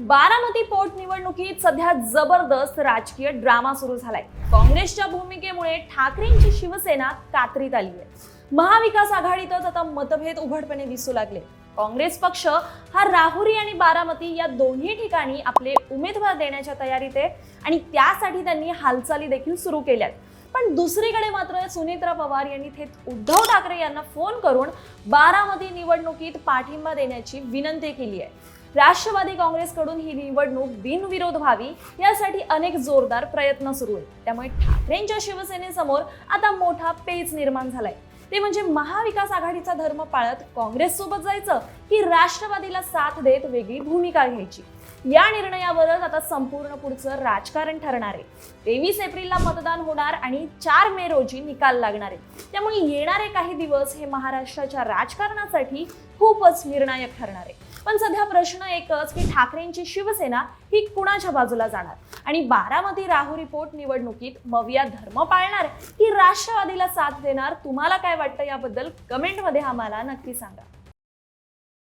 बारामती पोटनिवडणुकीत सध्या जबरदस्त राजकीय ड्रामा सुरू झालाय। काँग्रेसच्या भूमिकेमुळे ठाकरेंची शिवसेना कात्रीत आली आहे। महाविकास आघाडीतच आता मतभेद उघडपणे दिसू लागले। काँग्रेस पक्ष हा राहुरी आणि बारामती या दोन्ही ठिकाणी आपले उमेदवार देण्याच्या तयारीत आहे आणि त्यासाठी त्यांनी हालचाली देखील सुरू केल्यात। पण दुसरीकडे मात्र सुनेत्रा पवार यांनी थेट उद्धव ठाकरे यांना फोन करून बारामती निवडणुकीत पाठिंबा देण्याची विनंती केली आहे। राष्ट्रवादी काँग्रेसकडून ही निवडणूक बिनविरोध व्हावी यासाठी अनेक जोरदार प्रयत्न सुरू आहेत। त्यामुळे ठाकरेंच्या शिवसेनेसमोर आता मोठा पेच निर्माण झालाय। ते म्हणजे महाविकास आघाडीचा धर्म पाळत काँग्रेस सोबत जायचं की राष्ट्रवादीला साथ देत वेगळी भूमिका घ्यायची। या निर्णयावरच आता संपूर्ण पुढचं राजकारण ठरणार आहे। 23 एप्रिलला मतदान होणार आणि 4 मे रोजी निकाल लागणार आहे। त्यामुळे येणारे काही दिवस हे महाराष्ट्राच्या राजकारणासाठी खूपच निर्णायक ठरणार आहे। पण सध्या प्रश्न एकच की ठाकरेंची शिवसेना ही कुणाच्या बाजूला जाणार आणि बारामती राहुरी पोट निवडणुकीत मविया धर्म पाळणार की राष्ट्रवादीला साथ देणार? तुम्हाला काय वाटतं याबद्दल कमेंटमध्ये आम्हाला नक्की सांगा।